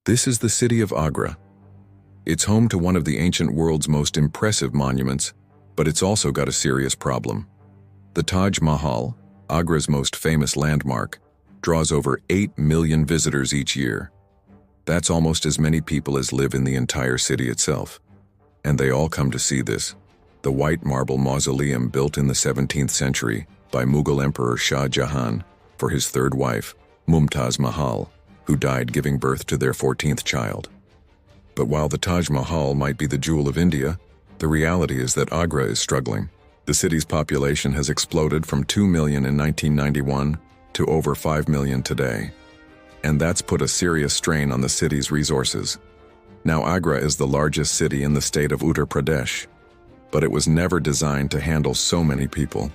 This is the city of Agra. It's home to one of the ancient world's most impressive monuments, but it's also got a serious problem. The Taj Mahal, Agra's most famous landmark, draws over 8 million visitors each year. That's almost as many people as live in the entire city itself. And they all come to see this, the white marble mausoleum built in the 17th century by Mughal Emperor Shah Jahan for his third wife, Mumtaz Mahal, who died giving birth to their 14th child. But while the Taj Mahal might be the jewel of India, the reality is that Agra is struggling. The city's population has exploded from 2 million in 1991 to over 5 million today. And that's put a serious strain on the city's resources. Now Agra is the largest city in the state of Uttar Pradesh, but it was never designed to handle so many people.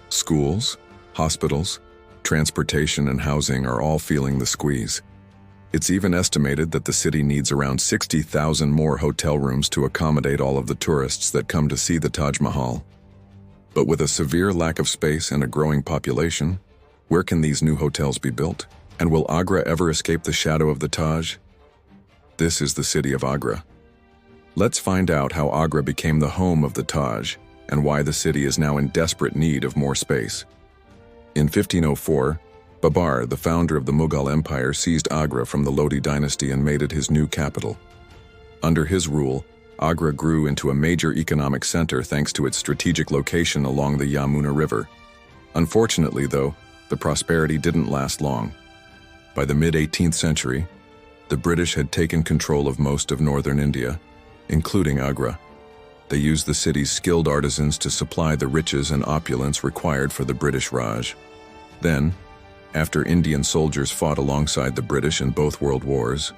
Schools, hospitals, transportation and housing are all feeling the squeeze. It's even estimated that the city needs around 60,000 more hotel rooms to accommodate all of the tourists that come to see the Taj Mahal. But with a severe lack of space and a growing population, where can these new hotels be built? And will Agra ever escape the shadow of the Taj? This is the city of Agra. Let's find out how Agra became the home of the Taj and why the city is now in desperate need of more space. In 1504, Babar, the founder of the Mughal Empire, seized Agra from the Lodi dynasty and made it his new capital. Under his rule, Agra grew into a major economic center thanks to its strategic location along the Yamuna River. Unfortunately, though, the prosperity didn't last long. By the mid-18th century, the British had taken control of most of northern India, including Agra. They used the city's skilled artisans to supply the riches and opulence required for the British Raj. Then, after Indian soldiers fought alongside the British in both world wars,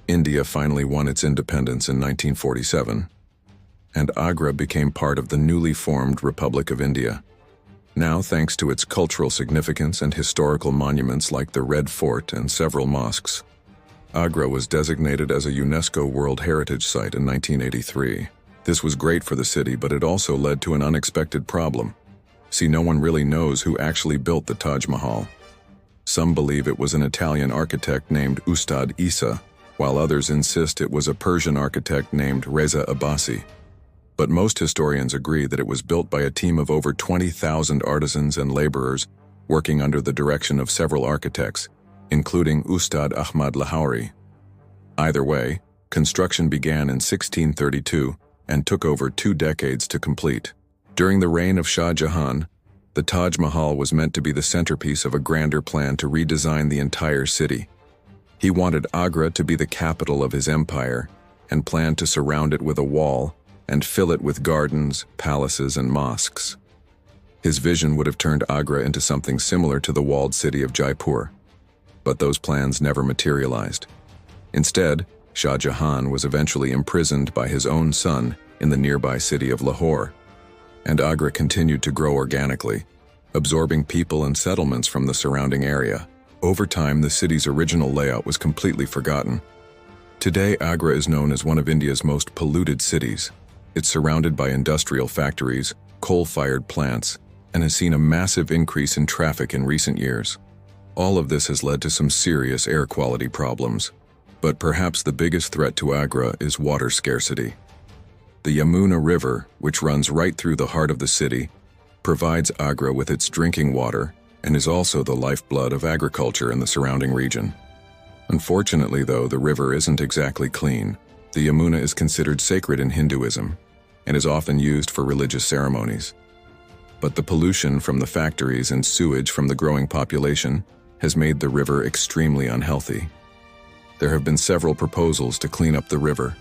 India finally won its independence in 1947, and Agra became part of the newly formed Republic of India. Now, thanks to its cultural significance and historical monuments like the Red Fort and several mosques, Agra was designated as a UNESCO World Heritage Site in 1983. This was great for the city, but it also led to an unexpected problem. See, no one really knows who actually built the Taj Mahal. Some believe it was an Italian architect named Ustad Isa, while others insist it was a Persian architect named Reza Abbasi. But most historians agree that it was built by a team of over 20,000 artisans and laborers working under the direction of several architects, including Ustad Ahmad Lahori. Either way, construction began in 1632 and took over 2 decades to complete. During the reign of Shah Jahan, the Taj Mahal was meant to be the centerpiece of a grander plan to redesign the entire city. He wanted Agra to be the capital of his empire and planned to surround it with a wall and fill it with gardens, palaces, and mosques. His vision would have turned Agra into something similar to the walled city of Jaipur, but those plans never materialized. Instead, Shah Jahan was eventually imprisoned by his own son in the nearby city of Lahore, and Agra continued to grow organically, absorbing people and settlements from the surrounding area. Over time, the city's original layout was completely forgotten. Today, Agra is known as one of India's most polluted cities. It's surrounded by industrial factories, coal-fired plants, and has seen a massive increase in traffic in recent years. All of this has led to some serious air quality problems. But perhaps the biggest threat to Agra is water scarcity. The Yamuna River, which runs right through the heart of the city, provides Agra with its drinking water and is also the lifeblood of agriculture in the surrounding region. Unfortunately, though, the river isn't exactly clean. The Yamuna is considered sacred in Hinduism and is often used for religious ceremonies. But the pollution from the factories and sewage from the growing population has made the river extremely unhealthy. There have been several proposals to clean up the river,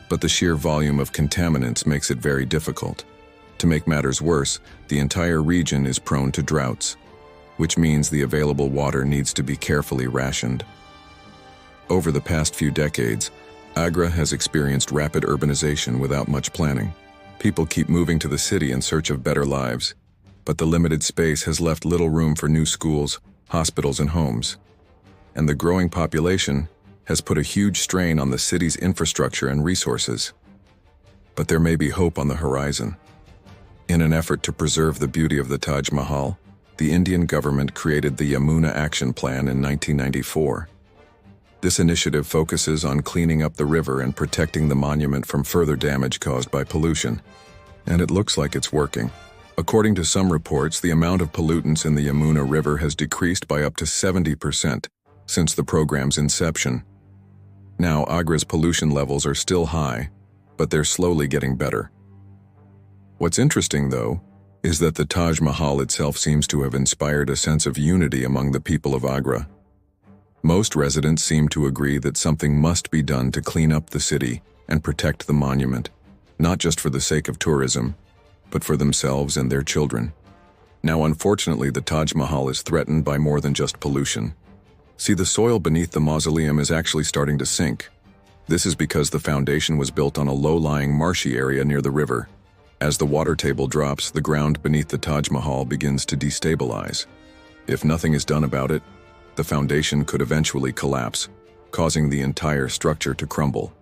but the sheer volume of contaminants makes it very difficult. To make matters worse, the entire region is prone to droughts, which means the available water needs to be carefully rationed. Over the past few decades, Agra has experienced rapid urbanization without much planning. People keep moving to the city in search of better lives, but the limited space has left little room for new schools, hospitals, and homes. And the growing population has put a huge strain on the city's infrastructure and resources. But there may be hope on the horizon. In an effort to preserve the beauty of the Taj Mahal, the Indian government created the Yamuna Action Plan in 1994. This initiative focuses on cleaning up the river and protecting the monument from further damage caused by pollution. And it looks like it's working. According to some reports, the amount of pollutants in the Yamuna River has decreased by up to 70% since the program's inception. Now, Agra's pollution levels are still high, but they're slowly getting better. What's interesting, though, is that the Taj Mahal itself seems to have inspired a sense of unity among the people of Agra. Most residents seem to agree that something must be done to clean up the city and protect the monument, not just for the sake of tourism, but for themselves and their children. Now, unfortunately, the Taj Mahal is threatened by more than just pollution. See, the soil beneath the mausoleum is actually starting to sink. This is because the foundation was built on a low-lying marshy area near the river. As the water table drops, the ground beneath the Taj Mahal begins to destabilize. If nothing is done about it, the foundation could eventually collapse, causing the entire structure to crumble.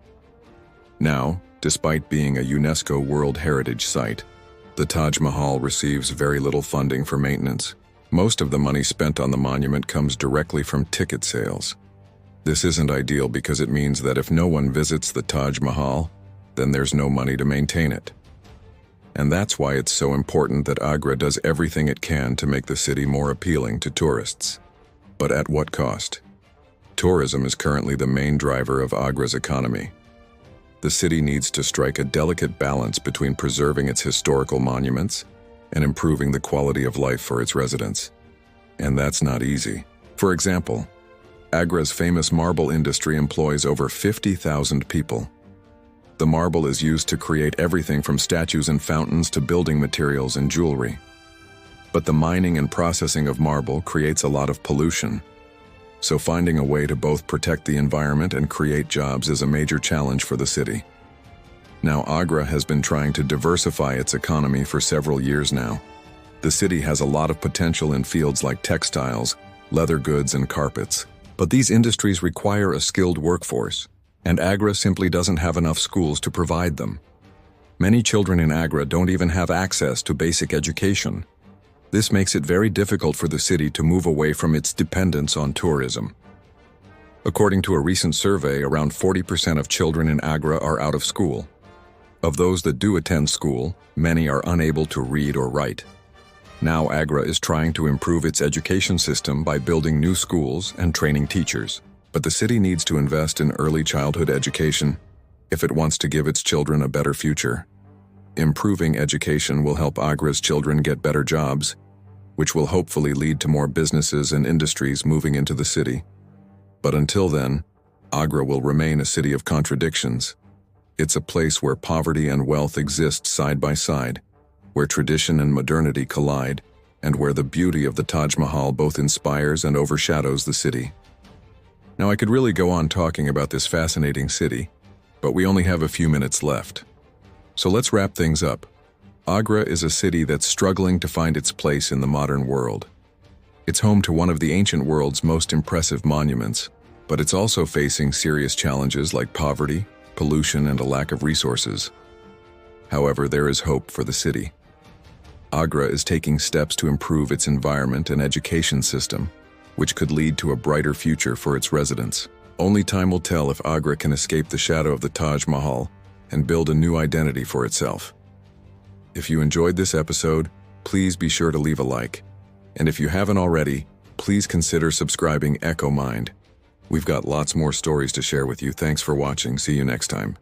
Now, despite being a UNESCO World Heritage Site, the Taj Mahal receives very little funding for maintenance. Most of the money spent on the monument comes directly from ticket sales. This isn't ideal because it means that if no one visits the Taj Mahal, then there's no money to maintain it. And that's why it's so important that Agra does everything it can to make the city more appealing to tourists. But at what cost? Tourism is currently the main driver of Agra's economy. The city needs to strike a delicate balance between preserving its historical monuments and improving the quality of life for its residents. And that's not easy. For example, Agra's famous marble industry employs over 50,000 people. The marble is used to create everything from statues and fountains to building materials and jewelry. But the mining and processing of marble creates a lot of pollution. So finding a way to both protect the environment and create jobs is a major challenge for the city. Now, Agra has been trying to diversify its economy for several years now. The city has a lot of potential in fields like textiles, leather goods, and carpets. But these industries require a skilled workforce, and Agra simply doesn't have enough schools to provide them. Many children in Agra don't even have access to basic education. This makes it very difficult for the city to move away from its dependence on tourism. According to a recent survey, around 40% of children in Agra are out of school. Of those that do attend school, many are unable to read or write. Now Agra is trying to improve its education system by building new schools and training teachers. But the city needs to invest in early childhood education if it wants to give its children a better future. Improving education will help Agra's children get better jobs, which will hopefully lead to more businesses and industries moving into the city. But until then, Agra will remain a city of contradictions. It's a place where poverty and wealth exist side by side, where tradition and modernity collide, and where the beauty of the Taj Mahal both inspires and overshadows the city. Now, I could really go on talking about this fascinating city, but we only have a few minutes left. So let's wrap things up. Agra is a city that's struggling to find its place in the modern world. It's home to one of the ancient world's most impressive monuments, but it's also facing serious challenges like poverty, pollution, and a lack of resources. However, there is hope for the city. Agra is taking steps to improve its environment and education system, which could lead to a brighter future for its residents. Only time will tell if Agra can escape the shadow of the Taj Mahal and build a new identity for itself. If you enjoyed this episode, please be sure to leave a like. And if you haven't already, please consider subscribing EchoMind. We've got lots more stories to share with you. Thanks for watching. See you next time.